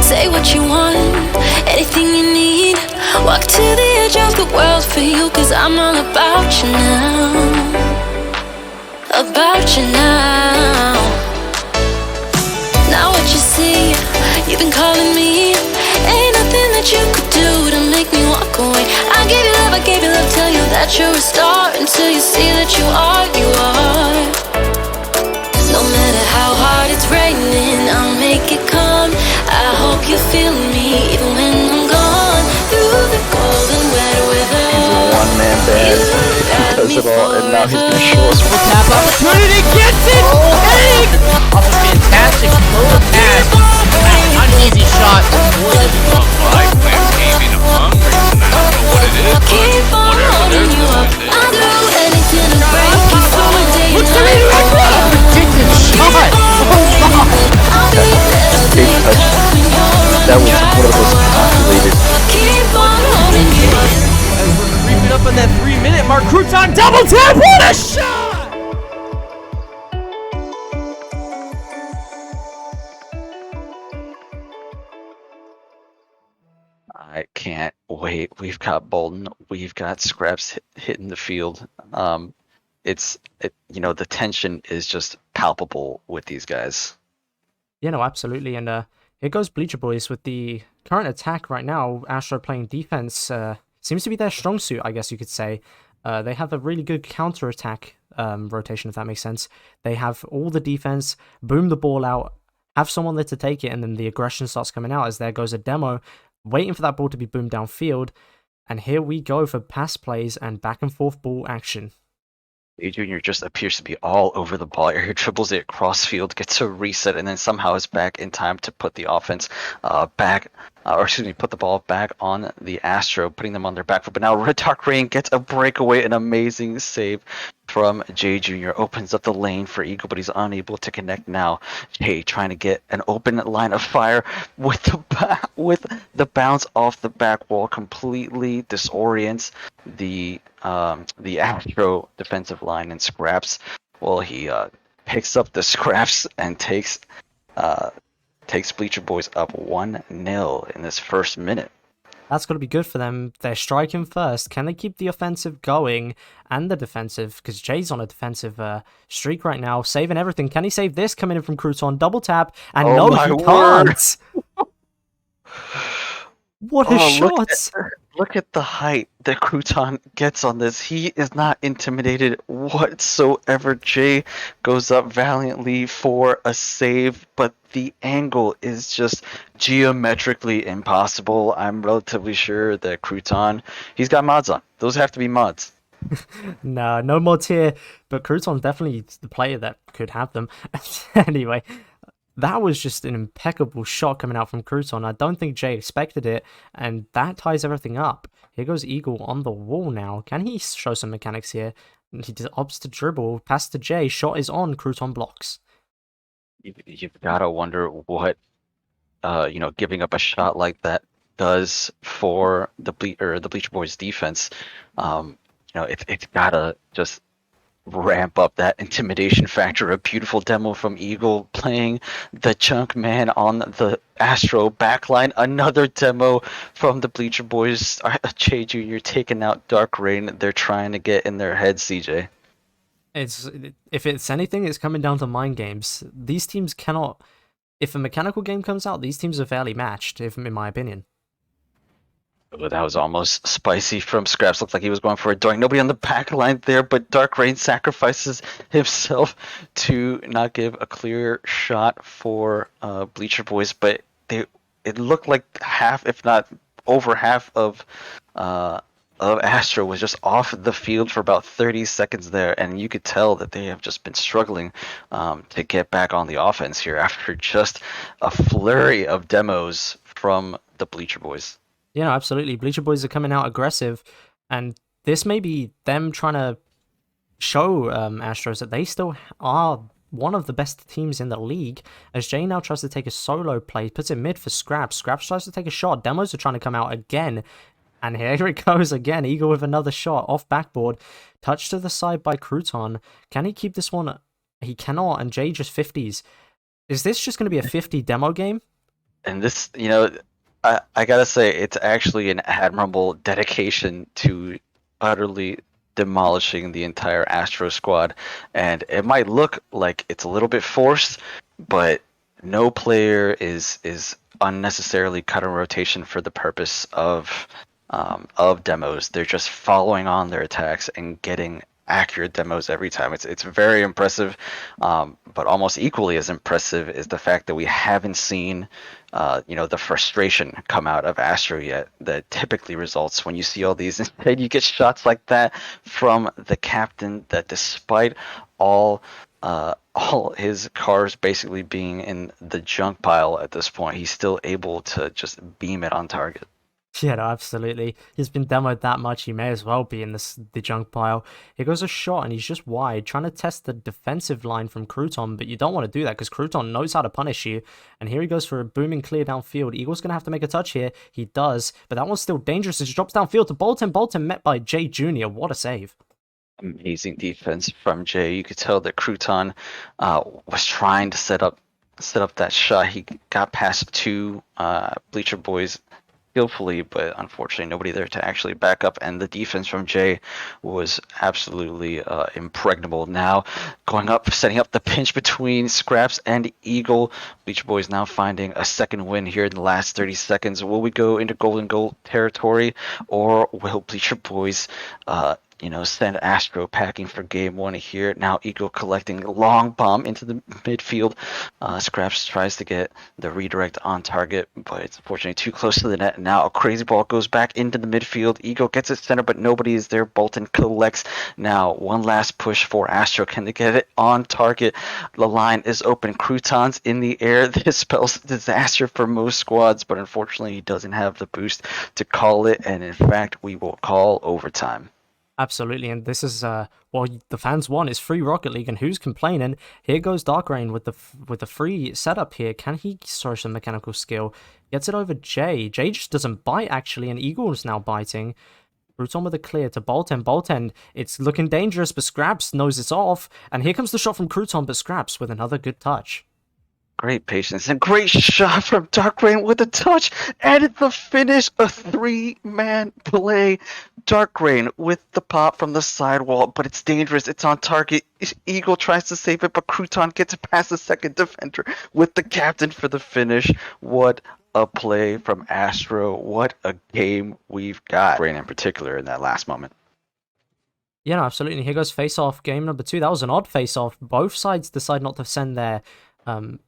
Say what you want, anything you need. Walk to the edge of the world for you, 'cause I'm all about you now. About you now. Now what you see, you've been calling me. Ain't nothing that you could do to make me walk away. I gave you love, tell you that you're a star, until you see that you are. No matter how hard it's raining, I'll make it come. I hope you feel me, even when I'm gone. Through the cold and wet weather. He's a one-man band. He does it all, and now he's gonna show us. Tap opportunity, gets it! Off a fantastic low pass. An uneasy shot. Keep on holding you up. I'll do anything to break you for a day. Look at it! Ridiculous shot! I'll be there. Big touch. That was one of the most calculated. Keep on holding you up. And we're creeping up on that 3-minute mark. Crouton double tap! What a shot! I can't wait. We've got Bolden. We've got Scraps hitting the field. The tension is just palpable with these guys. Yeah, no, absolutely. And here goes Bleacher Boys with the current attack right now. Astro playing defense seems to be their strong suit, I guess you could say. They have a really good counter-attack rotation, if that makes sense. They have all the defense, boom the ball out, have someone there to take it, and then the aggression starts coming out as there goes a demo, waiting for that ball to be boomed downfield. And here we go for pass plays and back and forth ball action. A Junior just appears to be all over the ball. He dribbles it across field, gets a reset, and then somehow is back in time to put the offense put the ball back on the Astro, putting them on their back foot. But now Red Dark Rain gets a breakaway, an amazing save from Jay Jr. Opens up the lane for Eagle, but he's unable to connect now. Jay trying to get an open line of fire with the bounce off the back wall, completely disorients the Astro defensive line, and Scraps. Well, he picks up the scraps and takes Bleacher Boys up 1-0 in this first minute. That's got to be good for them. They're striking first. Can they keep the offensive going and the defensive? Because Jay's on a defensive streak right now, saving everything. Can he save this? Coming in from Crouton, double tap, and no, he can't. What a shot! Look at the height that Crouton gets on this. He is not intimidated whatsoever. Jay goes up valiantly for a save, but the angle is just geometrically impossible. I'm relatively sure that Crouton, he's got mods on. Those have to be mods. No mods here, but Crouton's definitely the player that could have them. Anyway, that was just an impeccable shot coming out from Crouton. I don't think Jay expected it, and that ties everything up. Here goes Eagle on the wall now. Can he show some mechanics here? He opts to dribble, pass to Jay, shot is on, Crouton blocks. You've got to wonder what, giving up a shot like that does for the Bleacher Boys defense. It's got to just ramp up that intimidation factor. A beautiful demo from Eagle playing the chunk man on the Astro backline. Another demo from the Bleacher Boys. Jay Jr. taking out Dark Rain. They're trying to get in their heads, CJ. If it's anything, it's coming down to mind games. These teams cannot... If a mechanical game comes out, these teams are fairly matched, in my opinion. Oh, that was almost spicy from Scraps. Looked like he was going for a doink. Nobody on the back line there, but Dark Rain sacrifices himself to not give a clear shot for Bleacher Boys. But it looked like half, if not over half of Astro was just off the field for about 30 seconds there, and you could tell that they have just been struggling to get back on the offense here after just a flurry of demos from the Bleacher Boys. Yeah, absolutely. Bleacher Boys are coming out aggressive, and this may be them trying to show Astros that they still are one of the best teams in the league, as Jay now tries to take a solo play, puts it mid for Scraps. Scraps tries to take a shot. Demos are trying to come out again, and here it goes again. Eagle with another shot off backboard. Touch to the side by Crouton. Can he keep this one? He cannot, and Jay just 50s. Is this just going to be a 50 demo game? And this, I gotta say, it's actually an admirable dedication to utterly demolishing the entire Astro squad. And it might look like it's a little bit forced, but no player is unnecessarily cut in rotation for the purpose of demos. They're just following on their attacks and getting accurate demos every time. It's very impressive, but almost equally as impressive is the fact that we haven't seen the frustration come out of Astro yet that typically results when you see all these and you get shots like that from the captain that despite all his cars basically being in the junk pile at this point, he's still able to just beam it on target. Yeah, no, absolutely. He's been demoed that much, he may as well be in the junk pile. Here goes a shot, and he's just wide, trying to test the defensive line from Crouton, but you don't want to do that, because Crouton knows how to punish you. And here he goes for a booming clear downfield. Eagle's going to have to make a touch here. He does, but that one's still dangerous as he drops downfield to Bolton. Bolton met by Jay Jr. What a save. Amazing defense from Jay. You could tell that Crouton was trying to set up that shot. He got past two Bleacher Boys skillfully, but unfortunately nobody there to actually back up, and the defense from Jay was absolutely impregnable. Now going up, setting up the pinch between Scraps and Eagle. Bleacher Boys now finding a second win here in the last 30 seconds. Will we go into golden goal territory, or will Bleacher Boys send Astro packing for game one here? Now Eagle collecting long bomb into the midfield. Scraps tries to get the redirect on target, but it's unfortunately too close to the net. Now a crazy ball goes back into the midfield. Eagle gets it center, but nobody is there. Bolton collects. Now one last push for Astro. Can they get it on target? The line is open. Crouton's in the air. This spells disaster for most squads, but unfortunately he doesn't have the boost to call it, and in fact we will call overtime. Absolutely, and this is well, the fans want is free Rocket League, and who's complaining? Here goes Dark Rain with the free setup here. Can he show some mechanical skill? Gets it over Jay. Jay just doesn't bite actually, and Eagle is now biting. Crouton with a clear to Bolton. Bolton, it's looking dangerous, but Scraps knows it's off, and here comes the shot from Crouton, but Scraps with another good touch. Great patience and great shot from Dark Rain with a touch and the finish, a three-man play. Dark Rain with the pop from the sidewall, but it's dangerous. It's on target. Eagle tries to save it, but Crouton gets past the second defender with the captain for the finish. What a play from Astro. What a game we've got. Rain in particular in that last moment. Yeah, no, absolutely. Here goes face-off, game number 2. That was an odd face-off. Both sides decide not to send their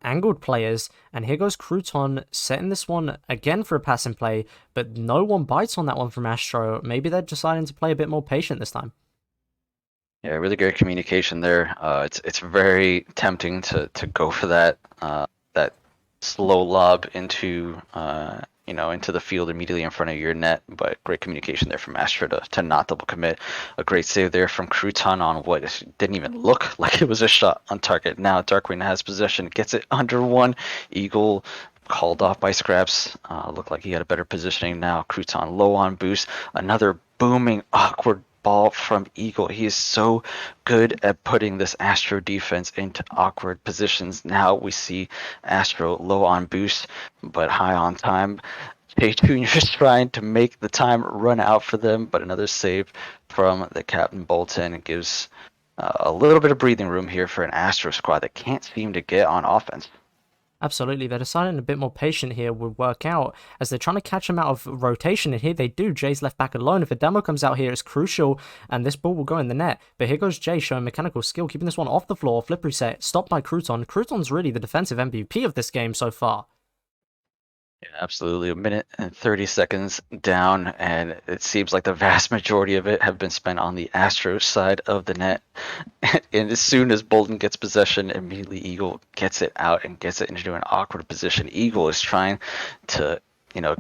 angled players, and here goes Crouton setting this one again for a pass and play, but no one bites on that one from Astro. Maybe they're deciding to play a bit more patient this time. Yeah, really good communication there. It's very tempting to go for that slow lob into into the field immediately in front of your net, but great communication there from Astro to not double commit. A great save there from Crouton on what didn't even look like it was a shot on target. Now Darkwing has possession, gets it under one. Eagle called off by Scraps. Looked like he had a better positioning now. Crouton low on boost. Another booming, awkward ball from Eagle. He is so good at putting this Astro defense into awkward positions. Now we see Astro low on boost, but high on time. Jay Jr. is trying to make the time run out for them, but another save from the captain Bolton gives a little bit of breathing room here for an Astro squad that can't seem to get on offense. Absolutely, they're deciding a bit more patient here would work out as they're trying to catch him out of rotation, and here they do. Jay's left back alone. If a demo comes out here, it's crucial, and this ball will go in the net. But here goes Jay showing mechanical skill, keeping this one off the floor. Flip reset, stopped by Crouton. Crouton's really the defensive MVP of this game so far. Yeah, absolutely. 1 minute and 30 seconds down, and it seems like the vast majority of it have been spent on the Astros side of the net. And as soon as Bolton gets possession, immediately Eagle gets it out and gets it into an awkward position. Eagle is trying to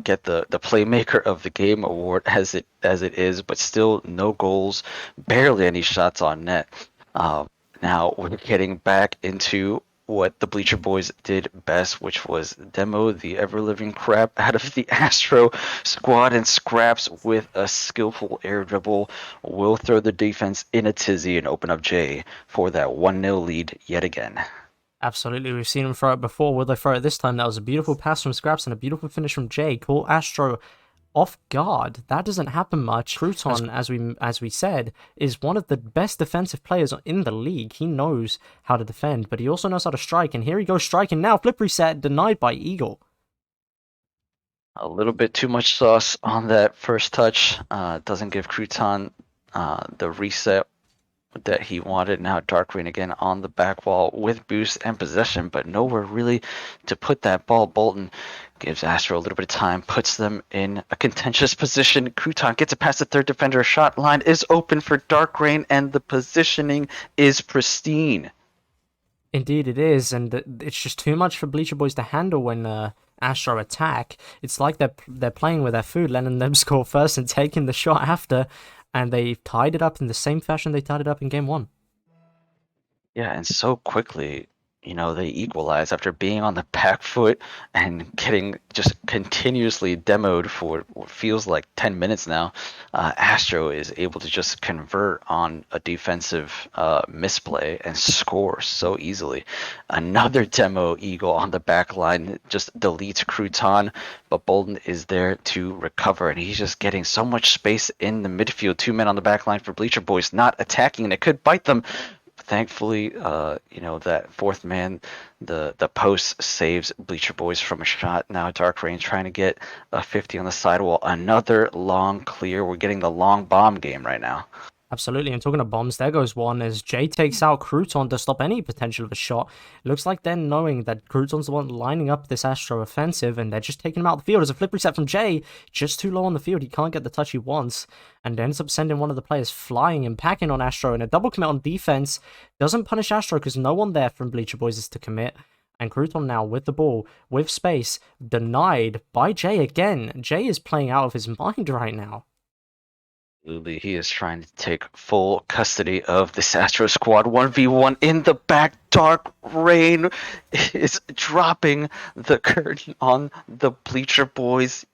get the playmaker of the game award as it is, but still no goals, barely any shots on net. Now we're getting back into what the Bleacher Boys did best, which was demo the ever-living crap out of the Astro squad, and Scraps with a skillful air dribble will throw the defense in a tizzy and open up Jay for that 1-0 lead yet again. Absolutely, we've seen him throw it before. Will they throw it this time? That was a beautiful pass from Scraps and a beautiful finish from Jay. Caught Astro off guard. That doesn't happen much. Crouton, as we said, is one of the best defensive players in the league. He knows how to defend, but he also knows how to strike. And here he goes striking now. Flip reset denied by Eagle. A little bit too much sauce on that first touch. Doesn't give Crouton the reset that he wanted. Now Dark Rain again on the back wall with boost and possession, but nowhere really to put that ball. Bolton gives Astro a little bit of time, puts them in a contentious position. Crouton gets it past the third defender. Shot line is open for Dark Rain, and the positioning is pristine. Indeed it is, and it's just too much for Bleacher Boys to handle when Astro attack. It's like they're playing with their food, letting them score first and taking the shot after, and they've tied it up in the same fashion they tied it up in game 1. Yeah, and so quickly, they equalize after being on the back foot and getting just continuously demoed for what feels like 10 minutes now. Astro is able to just convert on a defensive misplay and score so easily. Another demo Eagle on the back line just deletes Crouton, but Bolden is there to recover, and he's just getting so much space in the midfield. 2 men on the back line for Bleacher Boys, not attacking, and it could bite them. Thankfully, that fourth man, the post saves Bleacher Boys from a shot. Now Dark Rain trying to get a 50 on the sidewall. Another long clear. We're getting the long bomb game right now. Absolutely, and talking of bombs, there goes one as Jay takes out Crouton to stop any potential of a shot. It looks like they're knowing that Crouton's the one lining up this Astro offensive, and they're just taking him out of the field. As a flip reset from Jay, just too low on the field. He can't get the touch he wants, and ends up sending one of the players flying and packing on Astro, and a double commit on defense. Doesn't punish Astro because no one there from Bleacher Boys is to commit. And Crouton now with the ball, with space, denied by Jay again. Jay is playing out of his mind right now. Absolutely, he is trying to take full custody of this Astro squad. 1v1 in the back. Dark Rain is dropping the curtain on the Bleacher Boys.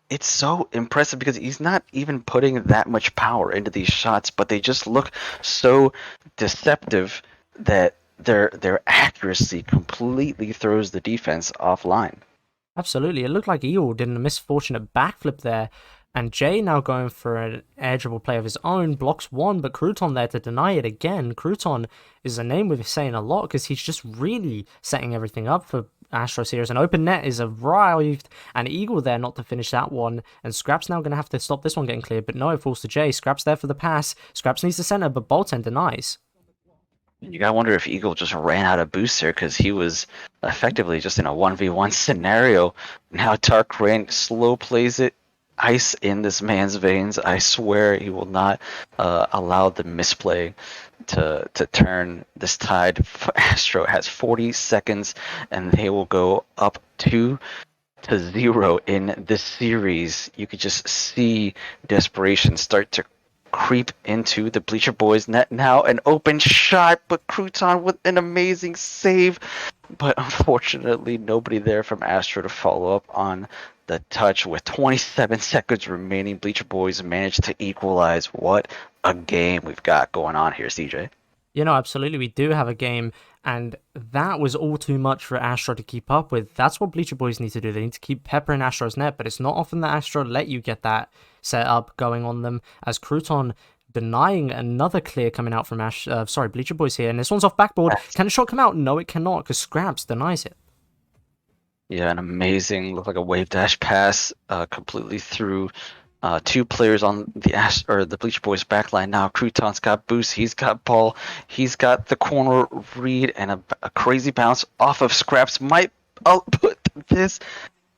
It's so impressive because he's not even putting that much power into these shots, but they just look so deceptive that their accuracy completely throws the defense offline. Absolutely, it looked like Eagle did a misfortunate backflip there. And Jay now going for an edgeable play of his own, blocks one, but Crouton there to deny it again. Crouton is a name we're saying a lot because he's just really setting everything up for Astros here. As an open net is arrived, and Eagle there not to finish that one. And Scraps now going to have to stop this one getting cleared, but no, it falls to Jay. Scraps there for the pass. Scraps needs the center, but Bolton denies. You gotta wonder if Eagle just ran out of boost here because he was effectively just in a 1v1 scenario. Now Dark Rain slow plays it. Ice in this man's veins. I swear he will not allow the misplay to turn this tide. Astro has 40 seconds and they will go up 2-0 in this series. You could just see desperation start to creep into the Bleacher Boys net. Now an open shot, but Crouton with an amazing save, but unfortunately nobody there from Astro to follow up on the touch. With 27 seconds remaining, Bleacher Boys managed to equalize. What a game we've got going on here, CJ. Absolutely, we do have a game, and that was all too much for Astro to keep up with. That's what Bleacher Boys need to do. They need to keep peppering Astro's net, but it's not often that Astro let you get that set up going on them, as Crouton denying another clear coming out from Bleacher Boys here, and this one's off backboard. Can a shot come out? No, it cannot, because Scraps denies it. Yeah, an amazing, looked like a wave dash pass completely through two players on the Bleacher Boys backline. Now Crouton's got boost, he's got ball, he's got the corner read, and a crazy bounce off of Scraps might put this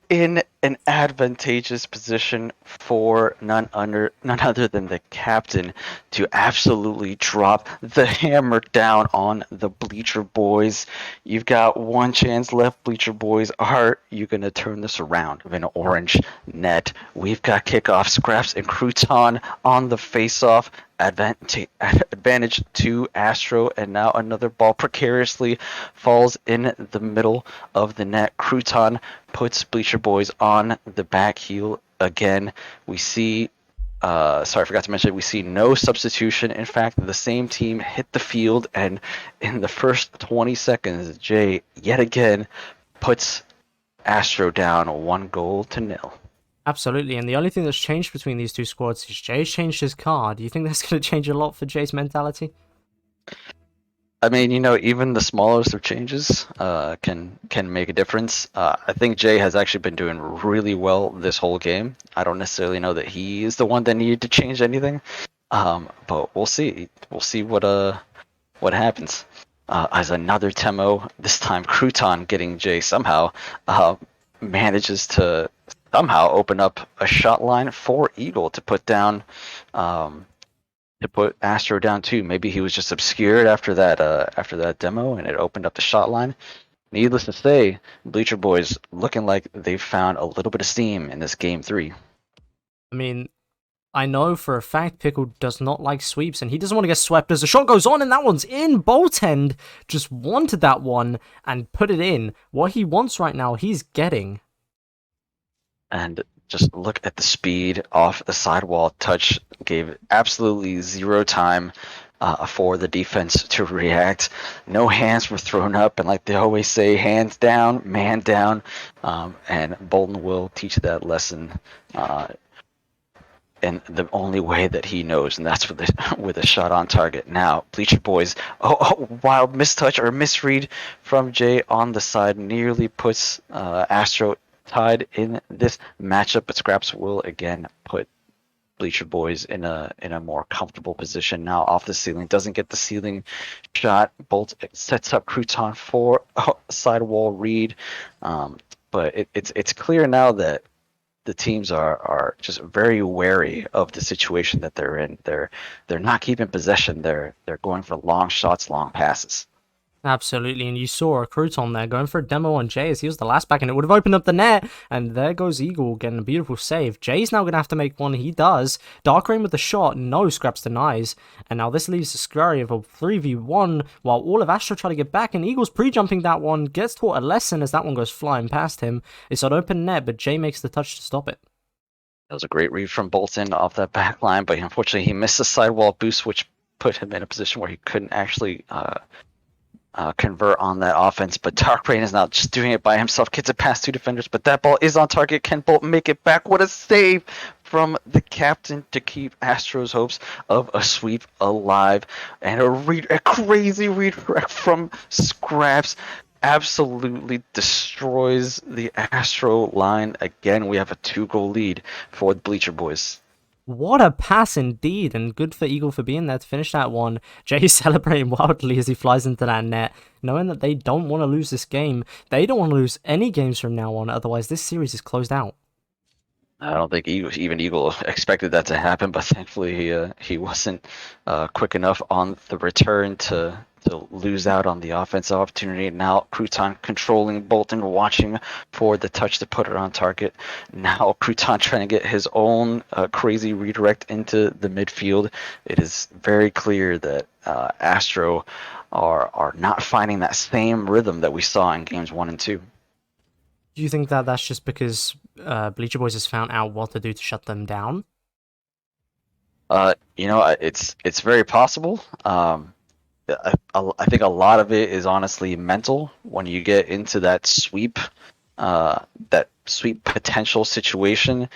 in an advantageous position for none other than the captain to absolutely drop the hammer down on the Bleacher Boys. You've got one chance left, Bleacher Boys. Are you going to turn this around with an orange net? We've got kickoff. Scraps and Crouton on the face-off. Advantage to Astro, and now another ball precariously falls in the middle of the net. Crouton puts Bleacher Boys on the back heel again. We see sorry, I forgot to mention, we see no substitution. In fact, the same team hit the field, and in the first 20 seconds, Jay yet again puts Astro down 1-0. Absolutely, and the only thing that's changed between these two squads is Jay's changed his car. Do you think that's going to change a lot for Jay's mentality? I mean, even the smallest of changes can make a difference. I think Jay has actually been doing really well this whole game. I don't necessarily know that he is the one that needed to change anything, but we'll see. We'll see what happens. As another Temo, this time Crouton getting Jay somehow manages to somehow open up a shot line for Eagle to put down. To put Astro down too. Maybe he was just obscured after that demo, and it opened up the shot line. Needless to say, Bleacher Boys looking like they've found a little bit of steam in this game 3. I mean, I know for a fact Pickle does not like sweeps, and he doesn't want to get swept as the shot goes on, and that one's in. Boltend just wanted that one and put it in. What he wants right now, he's getting. And just look at the speed off the sidewall touch. Gave absolutely zero time for the defense to react. No hands were thrown up, and like they always say, hands down, man down. And Bolton will teach that lesson in the only way that he knows, and that's with a shot on target. Now, Bleacher Boys, wild mistouch or misread from Jay on the side nearly puts Astro tied in this matchup, but Scraps will again put Bleacher Boys in a more comfortable position now off the ceiling. Doesn't get the ceiling shot. Bolt sets up Crouton for a sidewall read, but it's clear now that the teams are just very wary of the situation that they're in. They're not keeping possession. They're going for long shots, long passes. Absolutely, and you saw a Crouton there going for a demo on Jay as he was the last back, and it would have opened up the net, and there goes Eagle getting a beautiful save. Jay's now going to have to make one, he does. Dark Rain with the shot, no, Scraps denies, and now this leaves a scurry of a 3v1, while all of Astro try to get back, and Eagle's pre-jumping that one, gets taught a lesson as that one goes flying past him. It's an open net, but Jay makes the touch to stop it. That was a great read from Bolton off that back line, but unfortunately he missed the sidewall boost, which put him in a position where he couldn't actually convert on that offense. But Dark Rain is now just doing it by himself, gets it past two defenders, but that ball is on target. Can Bolton make it back? What a save from the captain to keep Astro's hopes of a sweep alive. And a crazy redirect from Scraps absolutely destroys the Astro line. Again, we have a 2-goal lead for the Bleacher Boys. What a pass indeed, and good for Eagle for being there to finish that one. Jay celebrating wildly as he flies into that net, knowing that they don't want to lose this game. They don't want to lose any games from now on, otherwise this series is closed out. I don't think even Eagle expected that to happen, but thankfully he wasn't quick enough on the return to lose out on the offensive opportunity. Now Crouton controlling Bolton, watching for the touch to put it on target. Now Crouton trying to get his own crazy redirect into the midfield. It is very clear that Astro are not finding that same rhythm that we saw in games 1 and 2. Do you think that that's just because Bleacher Boys has found out what to do to shut them down? It's very possible. I think a lot of it is honestly mental. When you get into that sweep potential situation,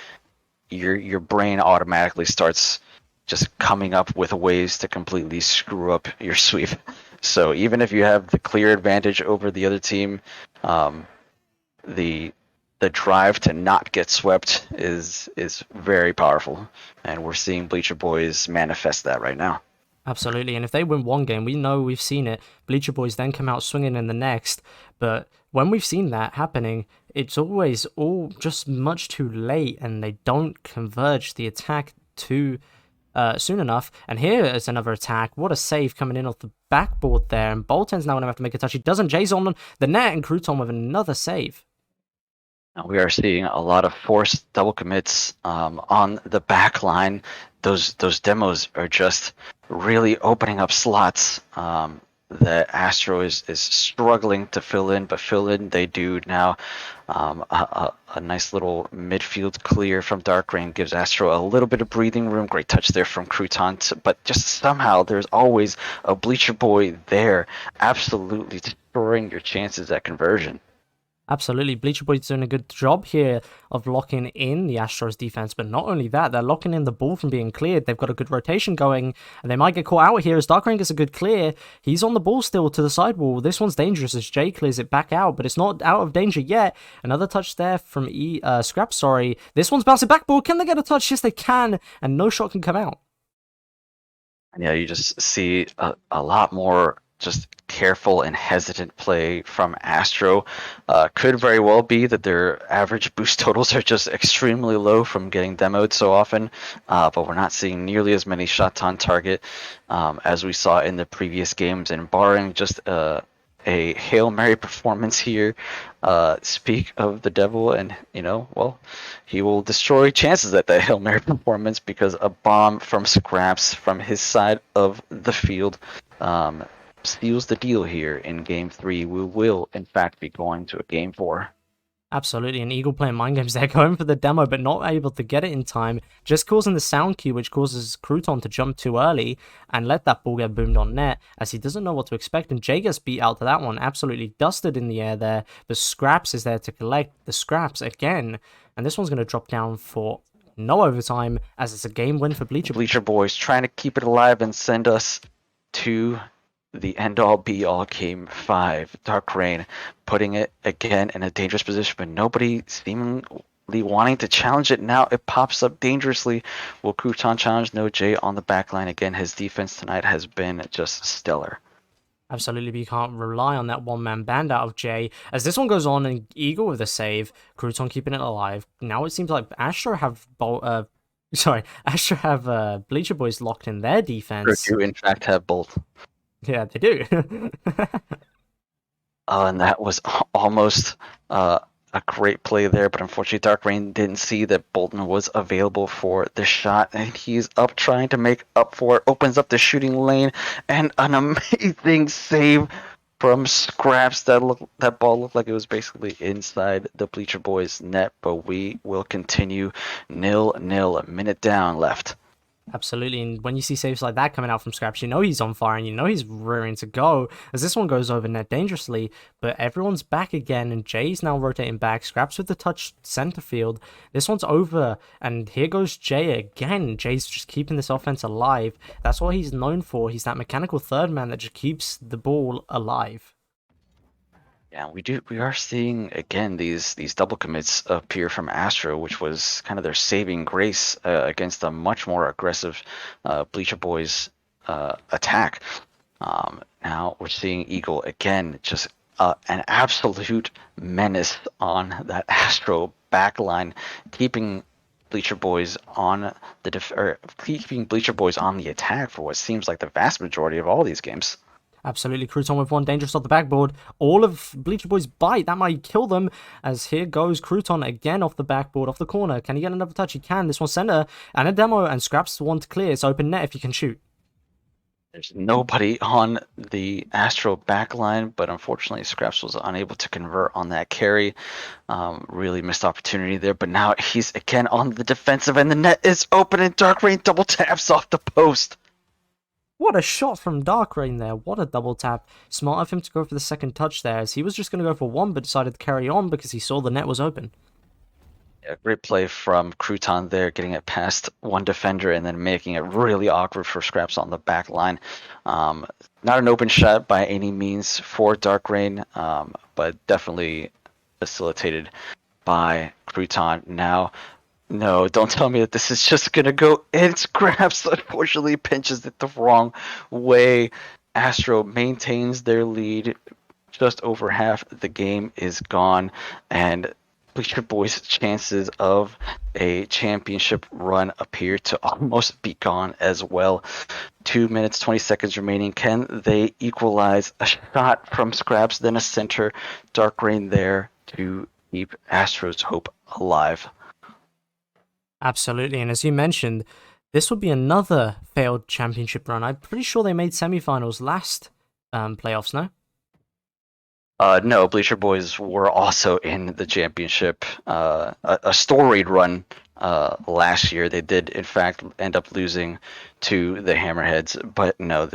your brain automatically starts just coming up with ways to completely screw up your sweep. So even if you have the clear advantage over the other team, the drive to not get swept is very powerful, and we're seeing Bleacher Boys manifest that right now. Absolutely, and if they win one game, we know we've seen it. Bleacher Boys then come out swinging in the next, but when we've seen that happening, it's always all just much too late, and they don't converge the attack too soon enough. And here is another attack. What a save coming in off the backboard there, and Bolton's now going to have to make a touch. He doesn't. Jay's on the net, and Crouton with another save. Now we are seeing a lot of forced double commits on the back line. Those demos are just really opening up slots. that Astro is struggling to fill in, but fill in they do now. A nice little midfield clear from Dark Rain gives Astro a little bit of breathing room. Great touch there from Crouton, but just somehow there's always a Bleacher Boy there, absolutely destroying your chances at conversion. Absolutely, Bleacher Boys doing a good job here of locking in the Astros defense, but not only that, they're locking in the ball from being cleared. They've got a good rotation going, and they might get caught out here as Dark Rain gets a good clear. He's on the ball still to the sidewall. This one's dangerous as Jay clears it back out, but it's not out of danger yet. Another touch there from Scrap, sorry. This one's bouncing back ball. Can they get a touch? Yes, they can, and no shot can come out. Yeah, you just see a lot more just careful and hesitant play from Astro. Could very well be that their average boost totals are just extremely low from getting demoed so often, but we're not seeing nearly as many shots on target as we saw in the previous games, and barring just a Hail Mary performance here, speak of the devil, and well, he will destroy chances at that Hail Mary performance because a bomb from Scraps from his side of the field seals the deal here in Game 3. We will, in fact, be going to a Game 4. Absolutely, and Eagle playing mind games there, going for the demo, but not able to get it in time, just causing the sound cue, which causes Crouton to jump too early and let that ball get boomed on net, as he doesn't know what to expect, and Jay gets beat out to that one, absolutely dusted in the air there, but Scraps is there to collect the scraps again, and this one's going to drop down for no overtime, as it's a game win for Bleacher Boys trying to keep it alive and send us to the end-all be-all Game 5. Dark Rain putting it again in a dangerous position, but nobody seemingly wanting to challenge it. Now it pops up dangerously. Will Crouton challenge? No. Jay on the back line again. His defense tonight has been just stellar. Absolutely, but you can't rely on that one-man band out of Jay. As this one goes on, and Eagle with a save, Crouton keeping it alive. Now it seems like Astro have Astro have Bleacher Boys locked in their defense. They do, in fact, have both. Yeah, they do. And that was almost a great play there, but unfortunately Dark Rain didn't see that Bolton was available for the shot, and he's up trying to make up for it, opens up the shooting lane, and an amazing save from Scraps. That ball looked like it was basically inside the Bleacher Boys net, but we will continue 0-0, a minute down left. Absolutely, and when you see saves like that coming out from Scraps, you know he's on fire and you know he's rearing to go, as this one goes over net dangerously, but everyone's back again, and Jay's now rotating back. Scraps with the touch center field. This one's over, and here goes Jay again. Jay's just keeping this offense alive. That's what he's known for. He's that mechanical third man that just keeps the ball alive. Yeah, we are seeing again these double commits appear from Astro, which was kind of their saving grace against a much more aggressive Bleacher Boys attack. Now we're seeing Eagle again, just an absolute menace on that Astro backline, keeping Bleacher Boys on keeping Bleacher Boys on the attack for what seems like the vast majority of all these games. Absolutely, Crouton with one dangerous off the backboard. All of Bleacher Boys bite. That might kill them, as here goes Crouton again off the backboard, off the corner. Can he get another touch? He can. This one's center, and a demo, and Scraps the one to clear. It's open net if you can shoot. There's nobody on the Astro backline, but unfortunately Scraps was unable to convert on that carry. Really missed opportunity there, but now he's again on the defensive, and the net is open, and Dark Rain double taps off the post. What a shot from Dark Rain there. What a double tap. Smart of him to go for the second touch there, as he was just going to go for one, but decided to carry on because he saw the net was open. Yeah, great play from Crouton there, getting it past one defender and then making it really awkward for Scraps on the back line. Not an open shot by any means for Dark Rain, but definitely facilitated by Crouton. Now, no, don't tell me that this is just going to go in. Scraps unfortunately pinches it the wrong way. Astro maintains their lead. Just over half the game is gone, and Bleacher Boys' chances of a championship run appear to almost be gone as well. 2 minutes, 20 seconds remaining. Can they equalize? A shot from Scraps, then a center. Dark Rain there to keep Astro's hope alive. Absolutely, and as you mentioned, this would be another failed championship run. I'm pretty sure they made semifinals last playoffs, no? No, Bleacher Boys were also in the championship, a storied run last year. They did, in fact, end up losing to the Hammerheads, but no,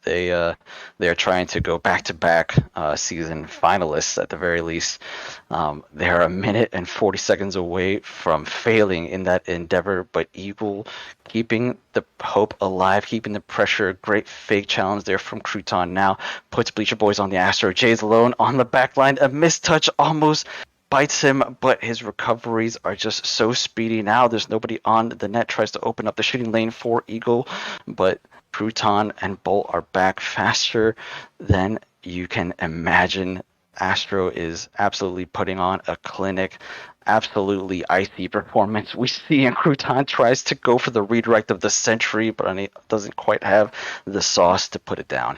they are trying to go back-to-back season finalists at the very least. They are a minute and 40 seconds away from failing in that endeavor, but Eagle keeping the hope alive, keeping the pressure. Great fake challenge there from Crouton now puts Bleacher Boys on the Astro. Jay's alone on the back line. A missed touch almost bites him, but his recoveries are just so speedy now. There's nobody on the net. Tries to open up the shooting lane for Eagle, but Crouton and Bolt are back faster than you can imagine. Astro is absolutely putting on a clinic, absolutely icy performance. We see, and Crouton tries to go for the redirect of the century, but he doesn't quite have the sauce to put it down.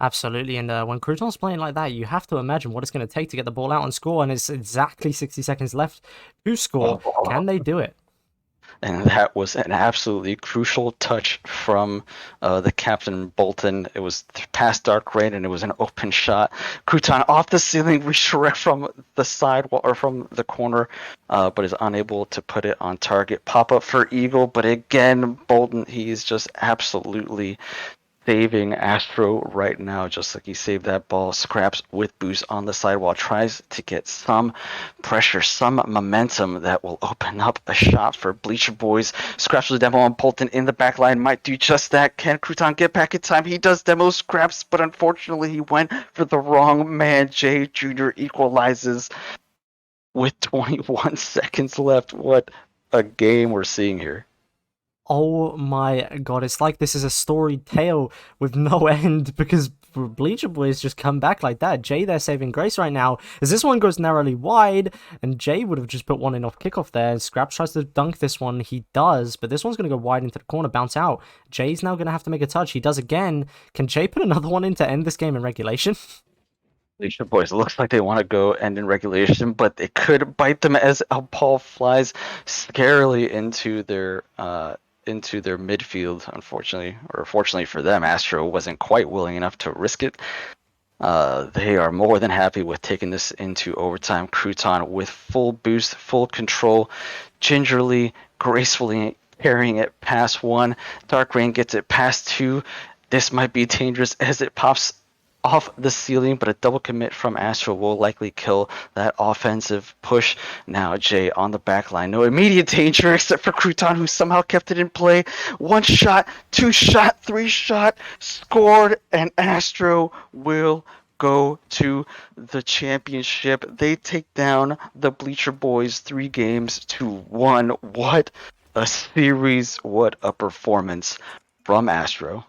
Absolutely, and when Crouton's playing like that, you have to imagine what it's going to take to get the ball out and score, and it's exactly 60 seconds left to score. Can they do it? And that was an absolutely crucial touch from the captain, Bolton. It was past Dark Rain, and it was an open shot. Crouton off the ceiling, redirect from the side wall, or from the corner, but is unable to put it on target. Pop up for Eagle, but again, Bolton, he's just absolutely saving Astro right now, just like he saved that ball. Scraps with boost on the sidewall, tries to get some pressure, some momentum that will open up a shot for Bleacher Boys. Scraps with the demo on Bolton in the back line, might do just that. Can Crouton get back in time? He does demo Scraps, but unfortunately he went for the wrong man. Jay Jr. equalizes with 21 seconds left. What a game we're seeing here. Oh my god, it's like this is a storied tale with no end, because Bleacher Boys just come back like that. Jay there saving grace right now, as this one goes narrowly wide, and Jay would have just put one in off kickoff there. Scraps tries to dunk this one, he does, but this one's going to go wide into the corner, bounce out. Jay's now going to have to make a touch, he does again. Can Jay put another one in to end this game in regulation? Bleacher Boys, looks like they want to go end in regulation, but they could bite them as a ball flies scarily into their midfield. Unfortunately, or fortunately for them, Astro wasn't quite willing enough to risk it. They are more than happy with taking this into overtime. Crouton with full boost, full control, gingerly, gracefully carrying it past one. Dark Rain gets it past two. This might be dangerous as it pops off the ceiling, but a double commit from Astro will likely kill that offensive push. Now Jay on the back line, no immediate danger except for Crouton, who somehow kept it in play. One shot, two shot, three shot, scored, and Astro will go to the championship. They take down the Bleacher Boys 3-1. What a series, what a performance from Astro.